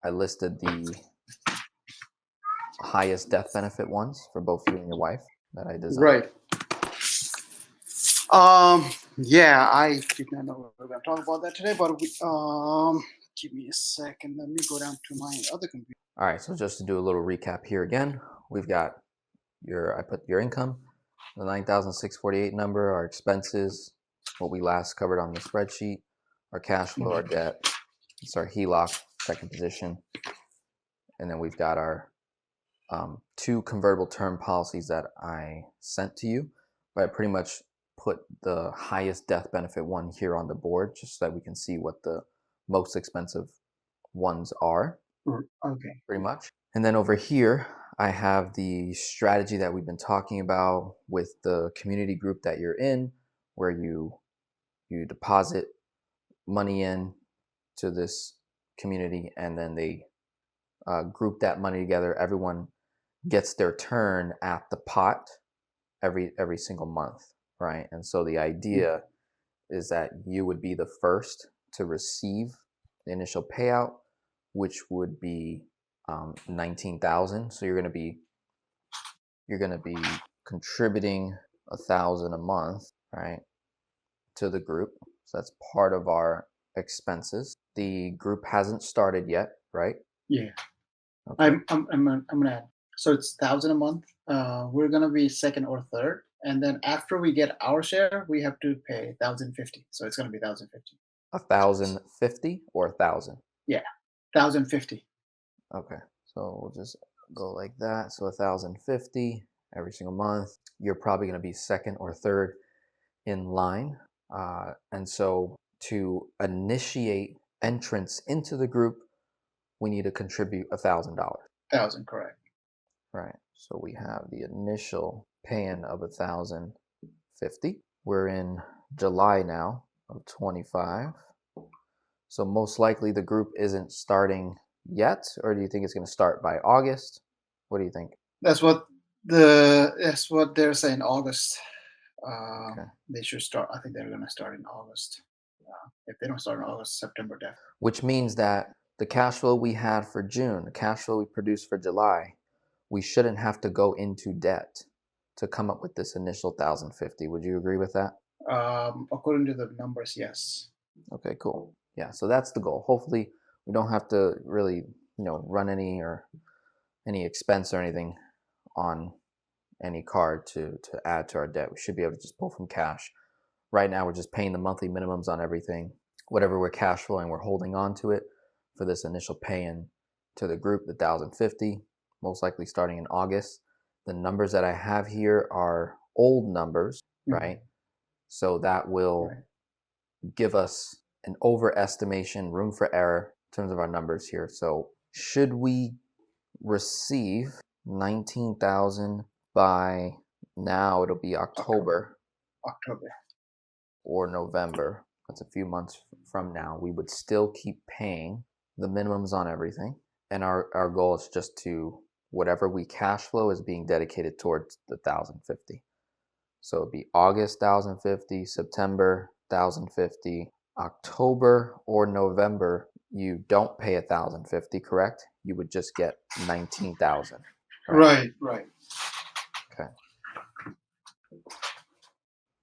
I listed the highest death benefit ones for both you and your wife that I designed. Right. Yeah, I did not know we were going to talk about that today, but give me a second. Let me go down to my other computer. All right, so just to do a little recap here again, we've got I put your income, the 9,648 number, our expenses, what we last covered on the spreadsheet, our cash flow, our debt, it's our HELOC, second position, and then we've got our 2 convertible term policies that I sent to you, but I pretty much put the highest death benefit one here on the board just so that we can see what the most expensive ones are. Okay. Pretty much. And then over here, I have the strategy that we've been talking about with the community group that you're in, where you deposit money in to this community, and then they group that money together. Everyone gets their turn at the pot every single month, right? And so the idea is that you would be the first to receive the initial payout, which would be 19,000. So you're going to be contributing 1,000 a month, right, to the group. So that's part of our expenses. The group hasn't started yet, right? Yeah. Okay. I'm gonna add. So it's 1,000 a month. We're gonna be second or third, and then after we get our share, we have to pay 1,050. So it's gonna be 1,050. 1,050 or 1,000? Yeah, 1,050. Okay, so we'll just go like that. So 1,050 every single month. You're probably going to be second or third in line. And so to initiate entrance into the group, we need to contribute $1,000. 1,000, correct. Right. So we have the initial pay-in of 1,050. We're in July now of 25. So most likely the group isn't starting yet, or do you think it's going to start by August? What do you think? That's what they're saying. August. Okay. They should start. I think they're gonna start in August. If they don't start in August, September definitely. Which means that the cash flow we had for June, the cash flow we produced for July, we shouldn't have to go into debt to come up with this initial 1,050. Would you agree with that? According to the numbers, yes. Okay, cool. Yeah, so that's the goal. Hopefully, we don't have to really, run any expense or anything on any card to add to our debt. We should be able to just pull from cash. Right now, we're just paying the monthly minimums on everything. Whatever we're cash flowing, we're holding on to it for this initial pay-in to the group, the 1,050, most likely starting in August. The numbers that I have here are old numbers, right? So that will give us an overestimation, room for error in terms of our numbers here. So should we receive 19,000 by now, it'll be October or November. That's a few months from now. We would still keep paying the minimums on everything. And our goal is just to, whatever we cash flow is being dedicated towards the 1,050. So it'd be August 1,050, September 1,050, October or November. You don't pay 1,050, correct? You would just get 19,000. Right. Okay.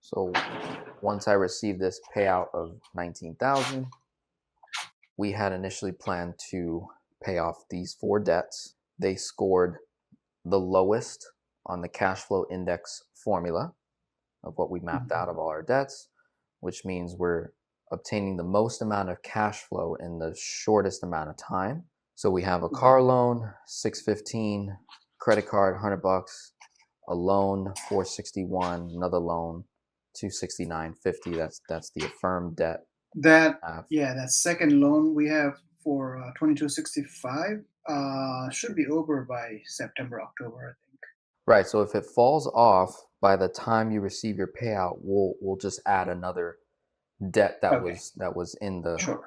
So once I receive this payout of 19,000, we had initially planned to pay off these 4 debts. They scored the lowest on the cash flow index formula of what we mapped out of all our debts, which means we're obtaining the most amount of cash flow in the shortest amount of time. So we have a car loan, $615, credit card, $100, a loan, $461, another loan, $269.50. That's the affirmed debt. That second loan we have for 2265 should be over by September, October, I think. Right. So if it falls off by the time you receive your payout, we'll just add another debt that was in the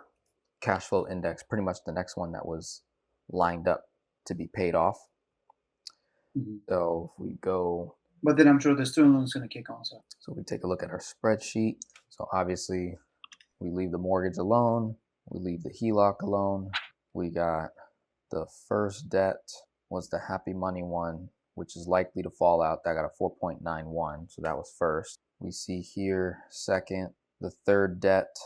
cash flow index, pretty much the next one that was lined up to be paid off. So if we go, but then I'm sure the student loan is going to kick on. So we take a look at our spreadsheet. So obviously we leave the mortgage alone. We leave the HELOC alone. We got The first debt was the Happy Money one, which is likely to fall out. That got a 4.91, so that was first. We see here second. The third debt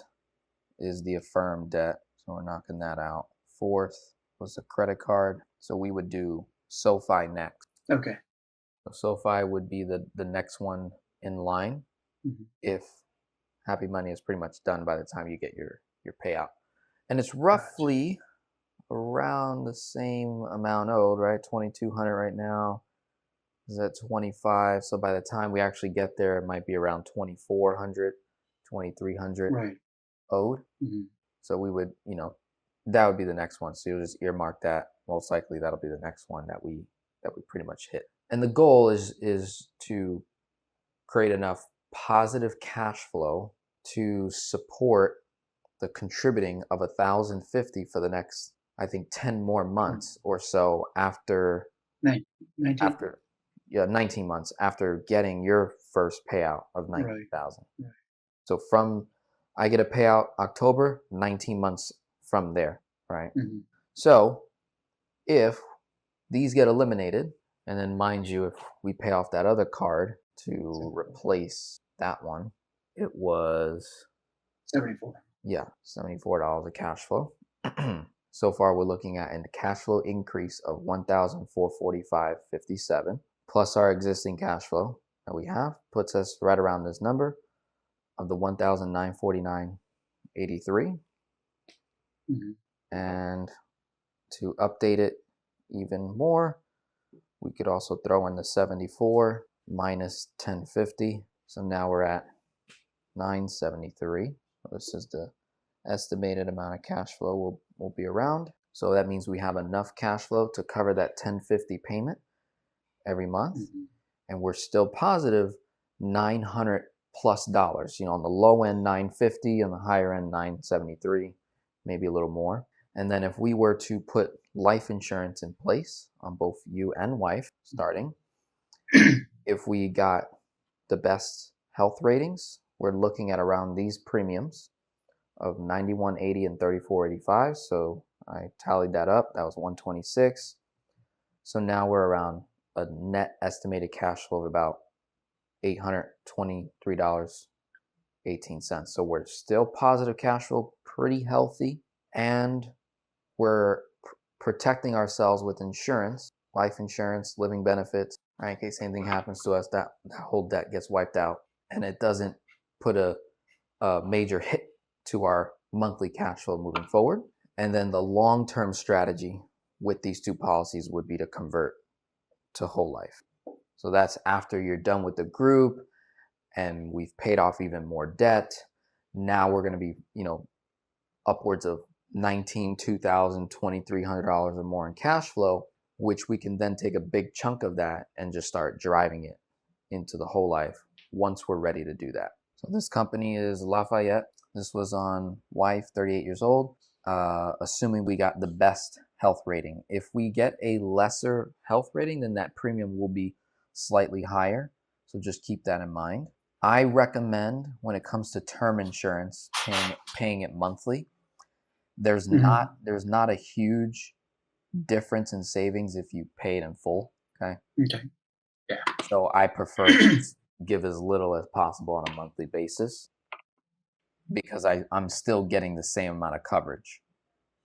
is the Affirm debt, so we're knocking that out. Fourth was the credit card, so we would do SoFi next. Okay. So SoFi would be the next one in line if Happy Money is pretty much done by the time you get your payout. And it's roughly around the same amount owed, right? 2,200 right now. Is at 25. So by the time we actually get there, it might be around 2,400, 2,300 owed. So we would, that would be the next one. So you'll just earmark that. Most likely that'll be the next one that we pretty much hit. And the goal is to create enough positive cash flow to support the contributing of 1,050 for the next, I think, 10 more months or so after 19 months after getting your first payout of 90,000. So from I get a payout October, 19 months from there, right? So if these get eliminated, and then mind you, if we pay off that other card to replace that one, it was 74. Yeah, $74 of cash flow. So far, we're looking at a cash flow increase of $1,445.57 plus our existing cash flow that we have puts us right around this number of the $1,949.83. And to update it even more, we could also throw in the 74 minus 1050. So now we're at 973. This is the estimated amount of cash flow will be around. So that means we have enough cash flow to cover that 1050 payment every month. And we're still positive $900 plus. On the low end 950, on the higher end 973, maybe a little more. And then if we were to put life insurance in place on both you and wife starting, if we got the best health ratings, we're looking at around these premiums of 91.80 and 34.85. So I tallied that up. That was 126. So now we're around a net estimated cash flow of about $823.18. So we're still positive cash flow, pretty healthy, and we're protecting ourselves with insurance, life insurance, living benefits, right? In case anything happens to us, that whole debt gets wiped out, and it doesn't put a major hit to our monthly cash flow moving forward. And then the long-term strategy with these two policies would be to convert to whole life. So that's after you're done with the group and we've paid off even more debt. Now we're going to be, upwards of $19,000, $2,000, $2,300 or more in cash flow, which we can then take a big chunk of that and just start driving it into the whole life once we're ready to do that. So this company is Lafayette. This was on wife, 38 years old, assuming we got the best health rating. If we get a lesser health rating, then that premium will be slightly higher. So just keep that in mind. I recommend when it comes to term insurance, paying it monthly. There's not a huge difference in savings if you pay it in full. Okay. Yeah. So I prefer to give as little as possible on a monthly basis because I'm still getting the same amount of coverage.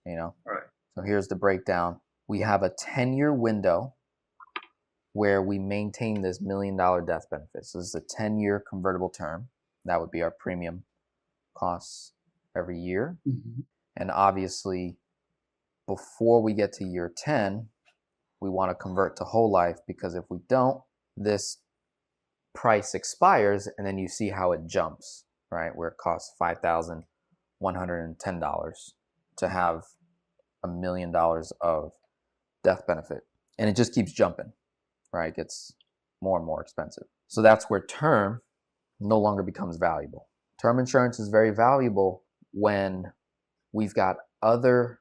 Right. So here's the breakdown. We have a 10-year window where we maintain this $1 million death benefit. So this is a 10-year convertible term. That would be our premium costs every year. And obviously, before we get to year 10, we want to convert to whole life because if we don't, this price expires and then you see how it jumps, right? Where it costs $5,110 to have $1 million of death benefit. And it just keeps jumping, right? It gets more and more expensive. So that's where term no longer becomes valuable. Term insurance is very valuable when we've got other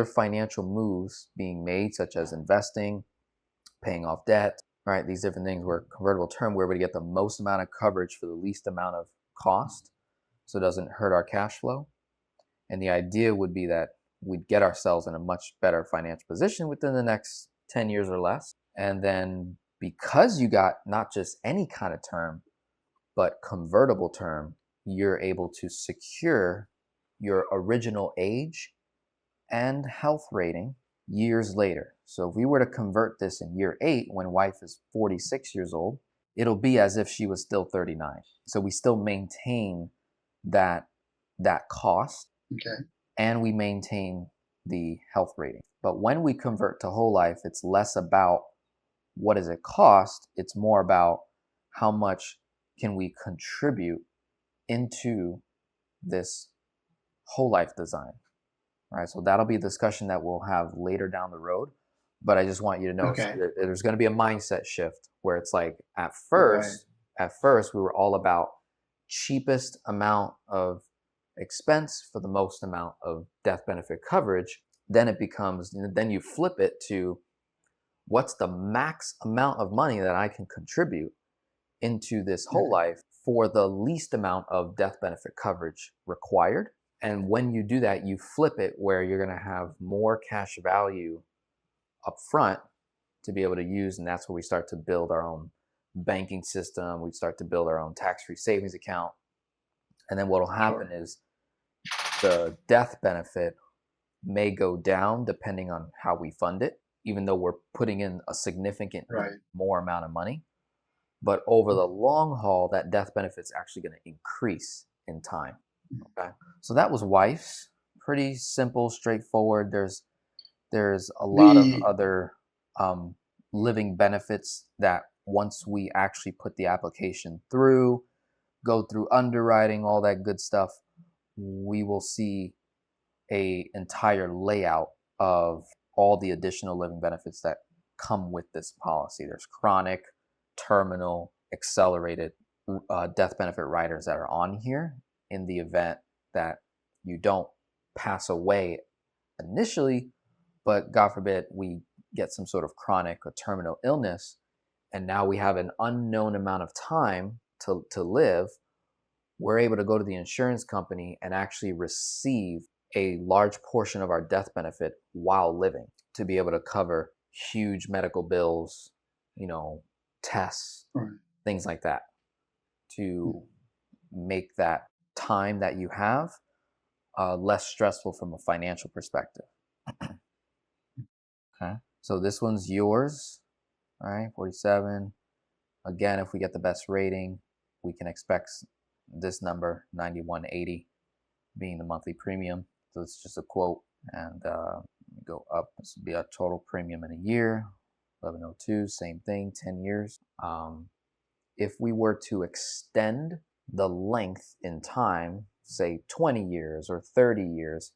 financial moves being made, such as investing, paying off debt, right? These different things where convertible term, we're able to get the most amount of coverage for the least amount of cost, so it doesn't hurt our cash flow. And the idea would be that we'd get ourselves in a much better financial position within the next 10 years or less. And then because you got not just any kind of term, but convertible term, you're able to secure your original age and health rating years later. So if we were to convert this in year 8 when wife is 46 years old, it'll be as if she was still 39. So we still maintain that cost, Okay. and we maintain the health rating. But when we convert to whole life, it's less about what does it cost, it's more about how much can we contribute into this whole life design. All right, so that'll be a discussion that we'll have later down the road. But I just want you to know Okay. there's going to be a mindset shift where it's like at Right. first we were all about cheapest amount of expense for the most amount of death benefit coverage. Then it becomes, then you flip it to what's the max amount of money that I can contribute into this whole Okay. life for the least amount of death benefit coverage required. And when you do that, you flip it where you're going to have more cash value up front to be able to use. And that's where we start to build our own banking system. We start to build our own tax-free savings account. And then what will happen Sure. is the death benefit may go down depending on how we fund it, even though we're putting in a significant Right. more amount of money. But over the long haul, that death benefit's actually going to increase in time. Okay. So that was wife's. Pretty simple, straightforward. There's a lot of The other living benefits that once we actually put the application through, go through underwriting, all that good stuff, we will see a entire layout of all the additional living benefits that come with this policy. There's chronic, terminal, accelerated death benefit riders that are on here in the event that you don't pass away initially, but God forbid we get some sort of chronic or terminal illness, and now we have an unknown amount of time to live. We're able to go to the insurance company and actually receive a large portion of our death benefit while living to be able to cover huge medical bills, tests, Right. things like that, to make that time that you have less stressful from a financial perspective. Okay. So this one's yours. All right, 47. Again, if we get the best rating, we can expect this number, 9180, being the monthly premium. So it's just a quote, and go up. This would be a total premium in a year, 1102, same thing, 10 years. If we were to extend the length in time, say 20 years or 30 years,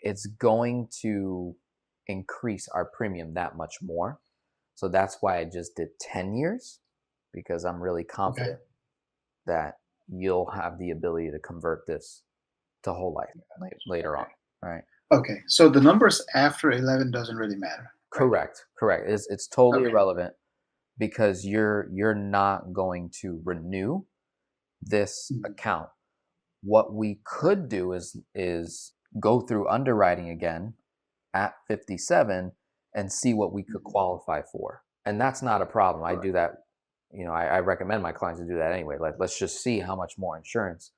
it's going to increase our premium that much more. So that's why I just did 10 years, because I'm really Okay. confident that you'll have the ability to convert this to whole life later on. Okay. All right. Okay. So the numbers after 11 doesn't really matter, right? Correct. It's totally Okay. irrelevant because you're not going to renew this Mhm. account. What we could do is go through underwriting again at 57 and see what we could Mhm. qualify for. And that's not a problem. I Right. do that. I recommend my clients to do that anyway. Like, let's just see how much more insurance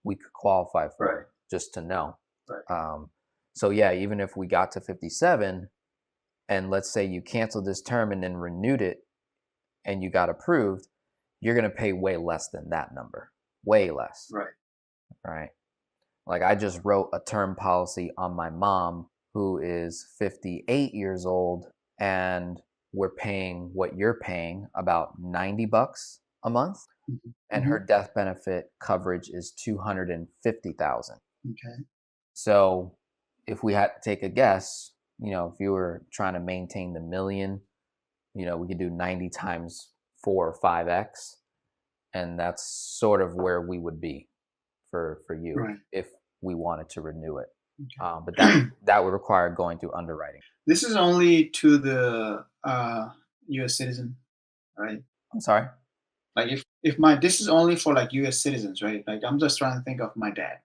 we could qualify Right. for just to know. Right. Um, so yeah, even if we got to 57 and let's say you canceled this term and then renewed it and you got approved, you're going to pay way less than that number, way less. Right. Right. Like I just wrote a term policy on my mom who is 58 years old, and we're paying what you're paying, about $90 a month, Mhm. and her Mhm. death benefit coverage is 250,000. Okay. So if we had to take a guess, if you were trying to maintain the million, we could do 90 times 4 or 5x, and that's sort of where we would be for you Right. if we wanted to renew it. But Okay. that would require going through underwriting. This is only to the U.S. citizen, right? I'm sorry. Like if my this is only for like U.S. citizens, right? Like I'm just trying to think of my dad,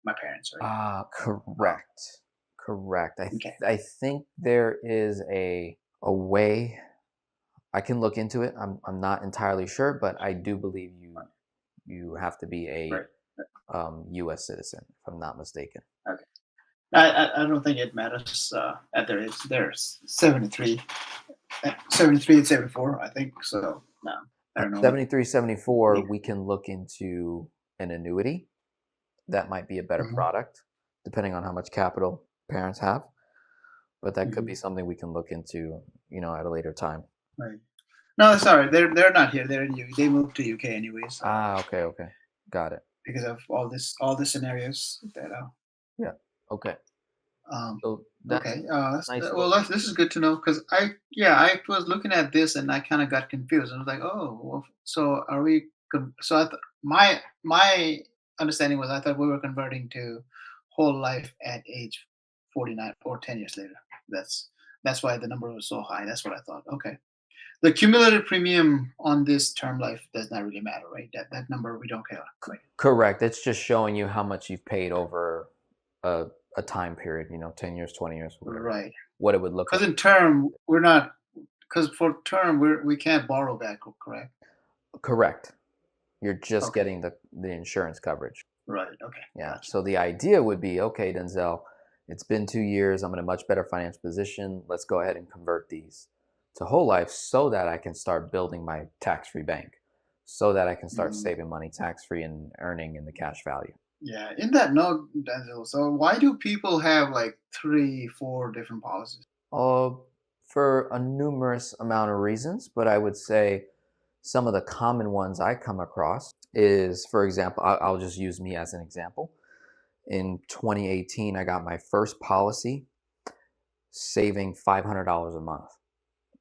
my parents, right? Um, Correct. Correct. Okay. I think there is a way. I can look into it. I'm not entirely sure, but I do believe you have to be a Right. U.S. citizen, if I'm not mistaken. Okay. I don't think it matters at their age. They're 73, 73 and 74, I think. So no, I At don't know. 73, 74, Yeah. we can look into an annuity. That might be a better Hmm. product, depending on how much capital parents have. But that could be Hmm. something we can look into, at a later time. Right. No, sorry, they're not here. They're in U. They moved to UK anyways, Ah, okay, okay, got it. because of all the scenarios that Yeah, okay. um So that's okay. nice Well, little. this is good to know, because I was looking at this and I kind of got confused. I was like, oh, well, so are we? So my understanding was, I thought we were converting to whole life at age 49 or 10 years later. That's that's why the number was so high. That's what I thought. Okay. The cumulative premium on this term life does not really matter, right? That number we don't care, right? Correct. It's just showing you how much you've paid over a, a time period, 10 years, 20 years, whatever, Right. what it would look Because like. in term we're not, because for term we can't borrow back, correct? Correct. You're just Okay. getting the insurance coverage. Right. Okay. Yeah. Gotcha. So the idea would be, okay, Denzel, it's been 2 years. I'm in a much better financial position. Let's go ahead and convert these to whole life so that I can start building my tax-free bank, so that I can start Mm, saving money tax-free and earning in the cash value. yeah. In that note, Denzel, so why do people have like three, four different policies? Uh, for a numerous amount of reasons, but I would say some of the common ones I come across is, for example, I'll just use me as an example. In 2018, I got my first policy saving $500 a month.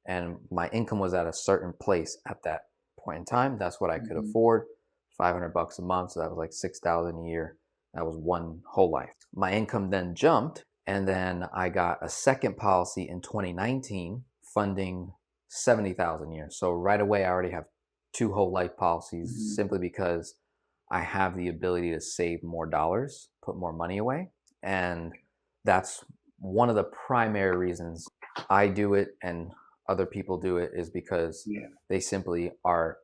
And my income was at a certain place at that point in time. That's what I could Hmm. afford. 500 bucks a month. So that was like 6,000 a year. That was one whole life. My income then jumped. And then I got a second policy in 2019 funding 70,000 a year. So right away, I already have two whole life policies Hmm. simply because I have the ability to save more dollars, put more money away. And that's one of the primary reasons I do it and other people do it, is because Yeah. they simply are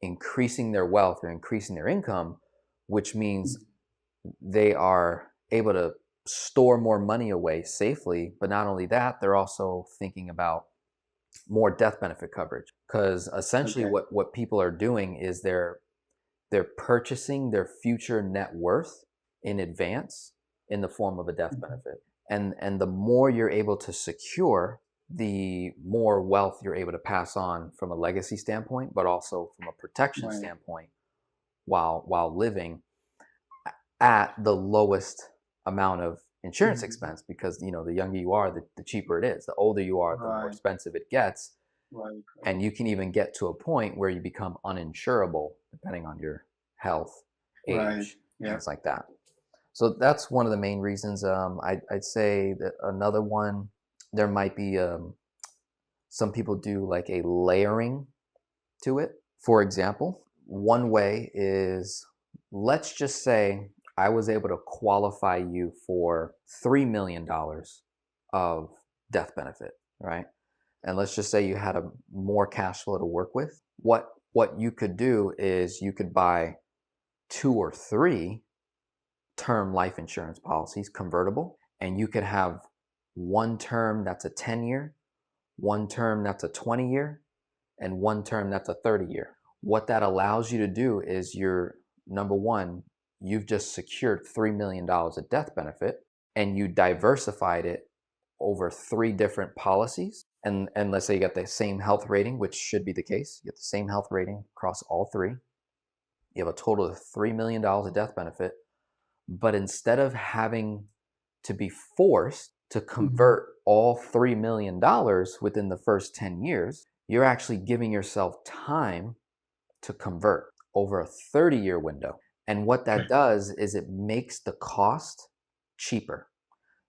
increasing their wealth or increasing their income, which means Mhm. they are able to store more money away safely. But not only that, they're also thinking about more death benefit coverage, because essentially Okay. what people are doing is they're purchasing their future net worth in advance in the form of a death Mhm. benefit. And the more you're able to secure, the more wealth you're able to pass on from a legacy standpoint, but also from a protection Right. standpoint while living at the lowest amount of insurance Mhm. expense, because the younger you are, the cheaper it is. The older you are, the more Right. expensive it gets. Right. Right. And you can even get to a point where you become uninsurable depending on your health, Right. age, Yeah. things like that. So that's one of the main reasons. I'd say that another one, there might be some people do like a layering to it. For example, one way is, let's just say I was able to qualify you for $3 million of death benefit, right? And let's just say you had a more cash flow to work with. What you could do is you could buy two or three term life insurance policies, convertible, and you could have one term that's a 10-year, one term that's a 20-year, and one term that's a 30-year. What that allows you to do is, you're number one, you've just secured $3 million of death benefit, and you diversified it over three different policies. And let's say you got the same health rating, which should be the case. You get the same health rating across all three. You have a total of $3 million of death benefit. But instead of having to be forced to Mhm. convert all $3 million within the first 10 years, you're actually giving yourself time to convert over a 30-year window. And what that Right. does is it makes the cost cheaper.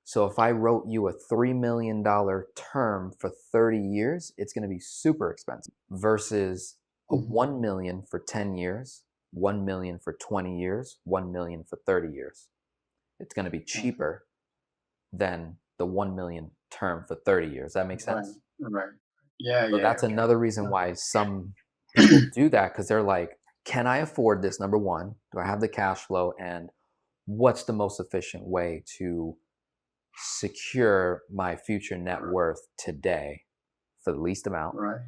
So if I wrote you a $3 million term for 30 years, it's going to be super expensive versus a Mhm. 1 million for 10 years, 1 million for 20 years, 1 million for 30 years. It's going to be Okay. cheaper than the 1 million term for 30 years. That makes Right. sense? Right. Yeah. So Yeah. that's Okay. another reason Okay. why some people do that, because they're like, can I afford this? Number one, do I have the cash flow? And what's the most efficient way to secure my future net worth today for the least amount? Right.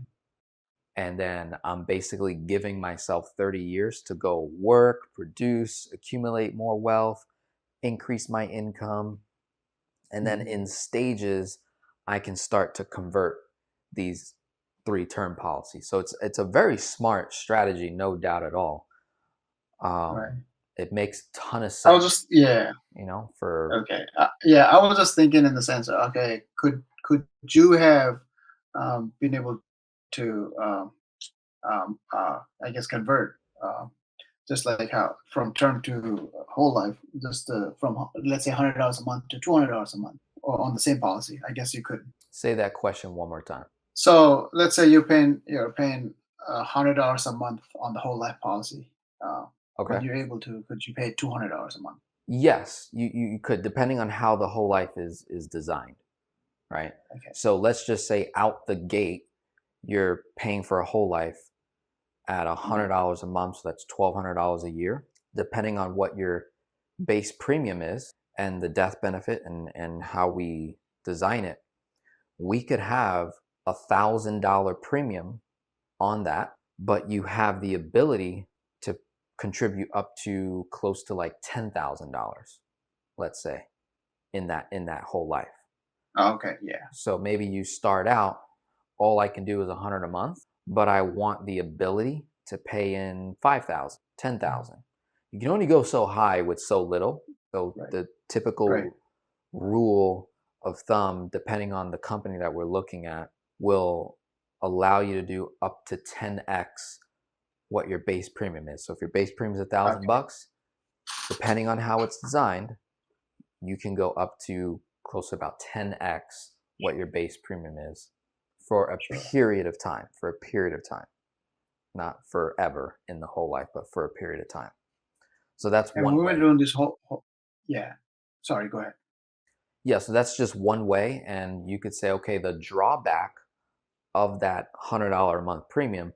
And then I'm basically giving myself 30 years to go work, produce, accumulate more wealth, increase my income. And then Mhm. in stages, I can start to convert these 3-term policies. So it's a very smart strategy, no doubt at all. Right. It makes a ton of I was sense, just yeah. for Okay. Yeah, I was just thinking in the sense of, okay, could you have been able to I guess convert just like how from term to whole life, just from let's say $100 a month to $200 a month, or on the same policy. I guess you could. say that question one more time. So let's say you're paying $100 a month on the whole life policy, uh, Okay. but you're able to could you pay $200 a month? Yes, you could, depending on how the whole life is designed, right? Okay. So let's just say out the gate, you're paying for a whole life at Right. $100 a month, so that's $1,200 a year, depending on what your base premium is and the death benefit and how we design it. We could have $1,000 premium on that, but you have the ability to contribute up to close to like $10,000, let's say, in that whole life. Okay. Yeah. So maybe you start out, all I can do is 100 a month, but I want the ability to pay in 5,000, 10,000. You can only go so high with so little. So Right. the Right. typical rule of thumb, depending on the company that we're looking at, will allow you to do up to 10x what your base premium is. So if your base premium is a thousand Okay. bucks, depending on how it's designed, you can go up to close to about 10x what your base premium is for a Sure. period of time, not forever in the whole life, but for a period of time. So that's And one we were way. doing this whole yeah. Sorry, go ahead. Yeah, so that's just one way. And you could say, okay, the drawback of that $100 a month premium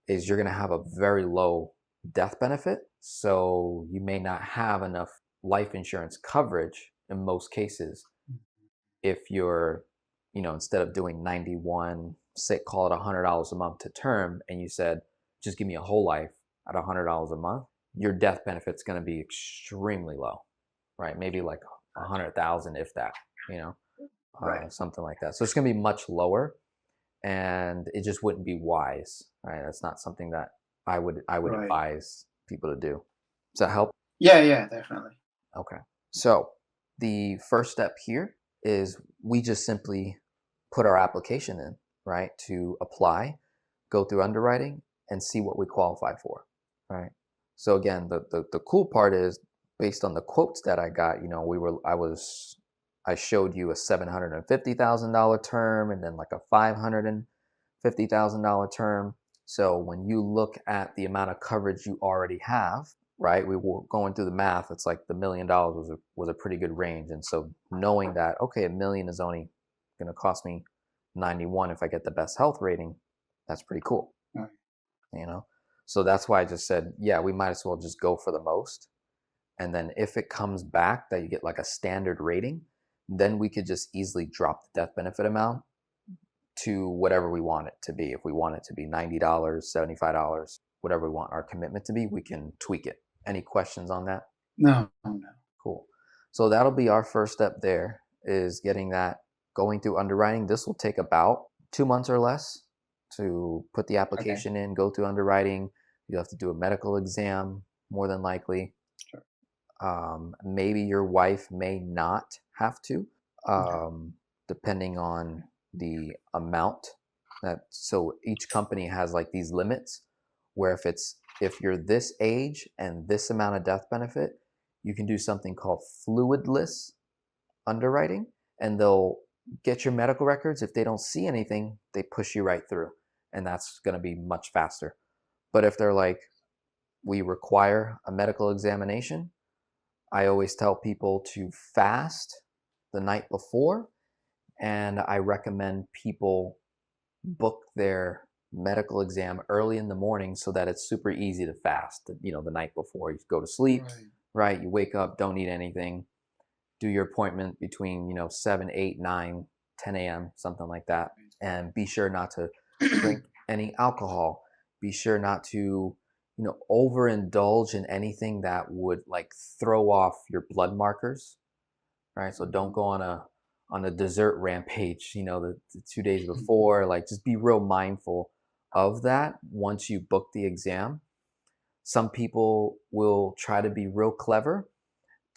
is you're going to have a very low death benefit. So you may not have enough life insurance coverage in most cases if you're, instead of doing 91, say, call it $100 a month to term, and you said, just give me a whole life at $100 a month, your death benefit's going to be extremely low, right? Maybe like a Gotcha. 100,000, if that, Right. something like that. So it's going to be much lower, and it just wouldn't be wise, right? That's not something that I would Right. advise people to do. Does that help? Yeah, yeah, definitely. Okay. So the first step here is we just simply put our application in, right, to apply, go through underwriting, and see what we qualify for, right? So again, the cool part is based on the quotes that I got, I showed you a $750,000 term and then like a $550,000 term. So when you look at the amount of coverage you already have, right? We were going through the math. It's like the $1 million was a pretty good range. And so knowing that, okay, a million is only going to cost me 91 if I get the best health rating, that's pretty cool, Right. you know? So that's why I just said, yeah, we might as well just go for the most. And then if it comes back that you get like a standard rating, then we could just easily drop the death benefit amount to whatever we want it to be. If we want it to be $90, $75, whatever we want our commitment to be, we can tweak it. Any questions on that? No, no. Cool. So that'll be our first step there, is getting that going through underwriting. This will take about 2 months or less to put the Okay. application in, go through underwriting. You have to do a medical exam, more than likely. Sure. Maybe your wife may not have to, Okay. depending on the amount. So each company has like these limits where if you're this age and this amount of death benefit, you can do something called fluidless underwriting, and they'll get your medical records. If they don't see anything, they push you right through, and that's going to be much faster. But if they're like, we require a medical examination, I always tell people to fast the night before, and I recommend people book their medical exam early in the morning so that it's super easy to fast. The night before you go to sleep, Right. right? You wake up, don't eat anything, do your appointment between 7, 8, 9, 10 a.m., something like that, and be sure not to drink any alcohol. Be sure not to overindulge in anything that would like throw off your blood markers, right? So don't Mhm. go on a dessert rampage, the 2 days before. Like, just be real mindful of that once you book the exam. Some people will try to be real clever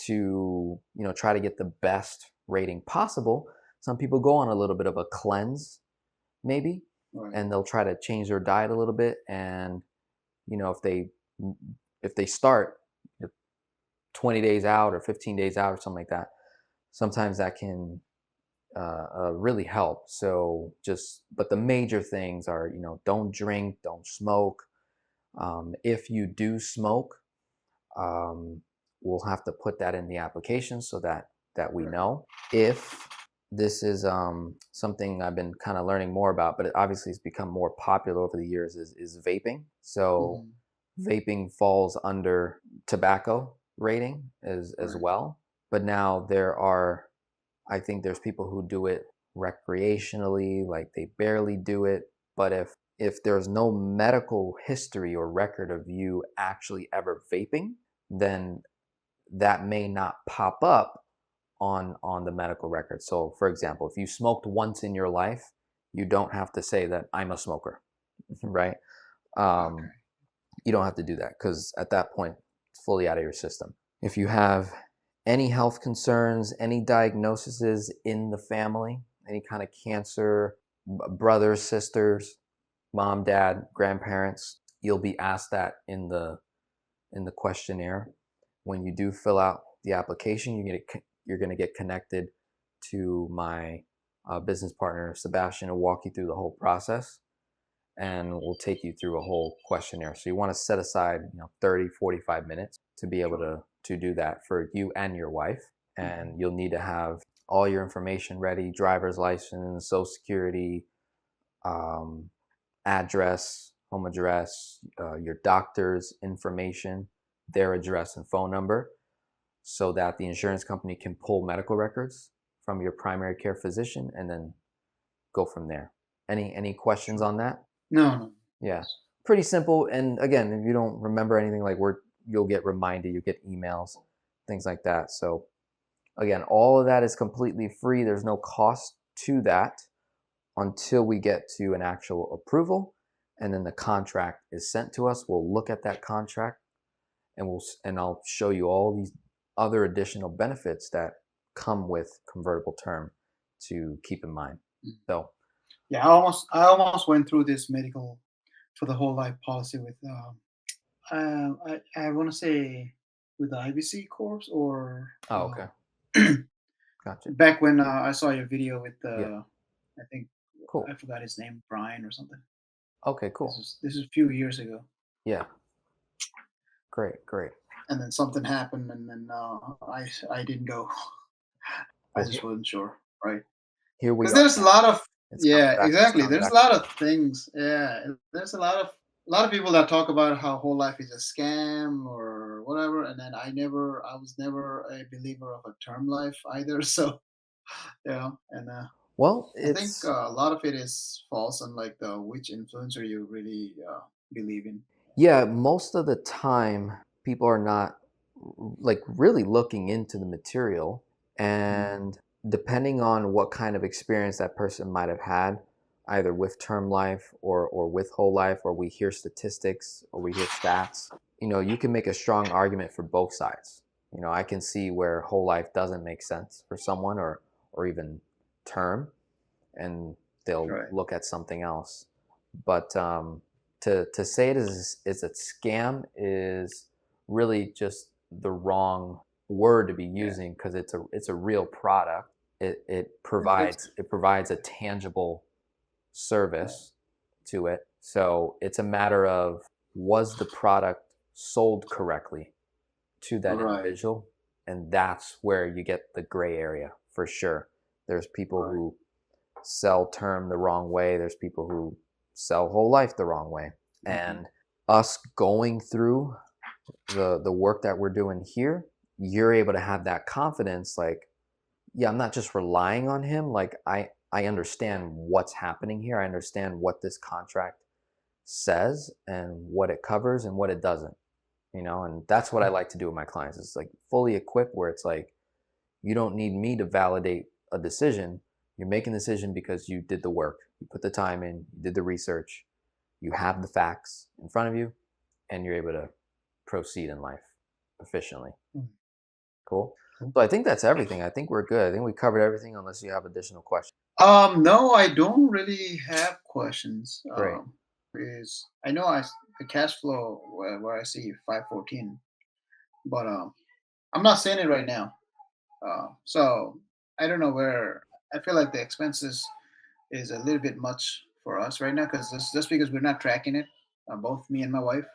to try to get the best rating possible. Some people go on a little bit of a cleanse, maybe, Right. and they'll try to change their diet a little bit. And if they start 20 days out or 15 days out or something like that, sometimes that can really help. But the major things are, don't drink, don't smoke. If you do smoke, um, we'll have to put that in the application so that we Right. know. If this is something I've been kind of learning more about, but it obviously has become more popular over the years, is vaping. So Mhm. vaping falls under tobacco rating as Right. well. But now I think there's people who do it recreationally, like they barely do it. But if there's no medical history or record of you actually ever vaping, then that may not pop up on the medical record. So, for example, if you smoked once in your life, you don't have to say that I'm a smoker, right? Um, Okay. you don't have to do that because at that point, it's fully out of your system. If you have any health concerns, any diagnoses in the family, any kind of cancer, brothers, sisters, mom, dad, grandparents, you'll be asked that in the questionnaire. When you do fill out the application, you're going to get connected to my business partner Sebastian to walk you through the whole process, and we'll take you through a whole questionnaire. So you want to set aside 30, 45 minutes to be able Sure. to do that for you and your wife. Mhm. And you'll need to have all your information ready: driver's license, social security, um, address, home address, your doctor's information, their address and phone number, so that the insurance company can pull medical records from your primary care physician and then go from there. Any questions Sure. on that? No, no. Yeah, Yes. pretty simple. And again, if you don't remember anything, like you'll get reminded, you get emails, things like that. So again, all of that is completely free. There's no cost to that until we get to an actual approval, and then the contract is sent to us. We'll look at that contract, and I'll show you all these other additional benefits that come with convertible term to keep in mind. Mm. So, Yeah, I almost went through this medical for the whole life policy with I want to say with the IBC Corps or oh, okay, gotcha. back when I saw your video with Yeah, I think I cool. forgot his name, Brian or something. Okay, This cool. is this is a few years ago, Yeah, great, great. and then something happened, and then I didn't go. I Well, just wasn't sure, right? here we Because are there's a now. lot of It's coming yeah, back. It's exactly. coming There's a back lot around. of things. Yeah, there's a lot of people that talk about how whole life is a scam or whatever, and then I was never a believer of a term life either. So yeah, and Well, I think it's a lot of it is false on like the which influencer you really believe in. yeah, most of the time people are not like really looking into the material, Mm, and depending on what kind of experience that person might have had, either with term life or with whole life, or we hear statistics or we hear stats, you can make a strong argument for both sides. I can see where whole life doesn't make sense for someone, or even term, and they'll right. look at something else. But to say it is a scam is really just the wrong word to be Yeah. using, because it's a real product. It It's provides a tangible service to it. So it's a matter of, was the product sold correctly to that right. individual, and that's where you get the gray area for sure. There's people who sell term the wrong way. There's people who sell whole life the wrong way. And us going through the work that we're doing here, you're able to have that confidence, like, yeah, I'm not just relying on him. Like I understand what's happening here. I understand what this contract says and what it covers and what it doesn't, and that's what I like to do with my clients. It's like fully equipped where it's like, you don't need me to validate a decision. You're making a decision because you did the work. You put the time in, you did the research, you have the facts in front of you, and you're able to proceed in life efficiently. Cool. So I think that's everything. I think we're good. I think we covered everything unless you have additional questions. No, I don't really have questions. Great. Is I know the cash flow where I see 514, but I'm not seeing it right now. So I don't know where. I feel like the expenses is a little bit much for us right now because just because we're not tracking it, both me and my wife,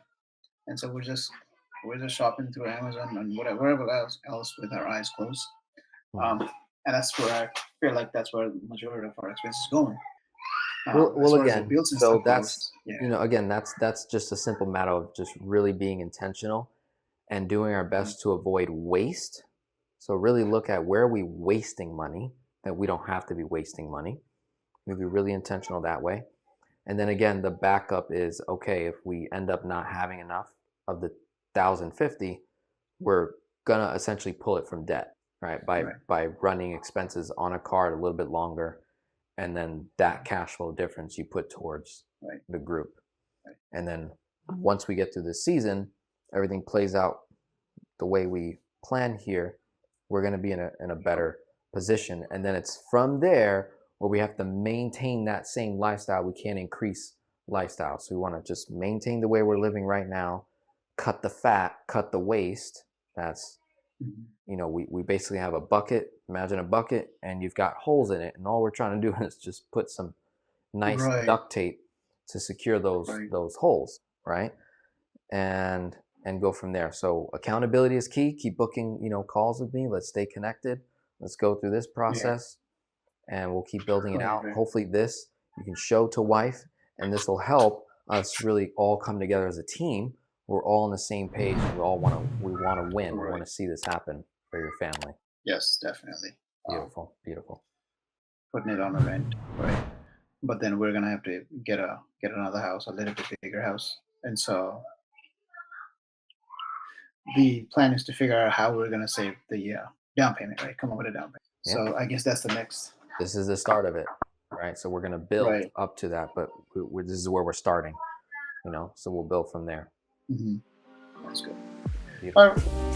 and so we're just shopping through Amazon and wherever else with our eyes closed. Mhm. Um, and that's where I feel like that's where the majority of our expenses going. As Well, far as the again, bills and so stuff goes, that's yeah. again, that's just a simple matter of just really being intentional and doing our Mhm. best to avoid waste. So really look at where are we wasting money that we don't have to be wasting money. Maybe really intentional that way. And then again, the backup is okay, if we end up not having enough of the 1,050, we're gonna essentially pull it from debt, right? By Right. by running expenses on a card a little bit longer, and then that cash flow difference you put towards Right. the group. Right. And then once we get through this season, everything plays out the way we plan here, we're going to be in a better position. And then it's from there where we have to maintain that same lifestyle. We can't increase lifestyle. So we want to just maintain the way we're living right now, cut the fat, cut the waste. That's, Mhm. we basically have a bucket. Imagine a bucket and you've got holes in it. And all we're trying to do is just put some nice Right. duct tape to secure those Right. those holes, right? And go from there. So accountability is key. Keep booking, calls with me. Let's stay connected. Let's go through this Yeah. process and we'll keep building it Right. out. Right. Hopefully this you can show to wife and this will help us really all come together as a team. We're all on the same page and we want to win. We want Right. to see this happen for your family. Yes, definitely. Beautiful, beautiful. Putting it on a rent, right? But then we're gonna have to get another house, a little bit bigger house, and so the plan is to figure out how we're gonna save the down payment, right? Come up with a down payment. Yeah. So I guess that's the next. This is the start of it, right? So we're going to build Right. up to that, but this is where we're starting, so we'll build from there. Hmm. That's good. All Beautiful. right.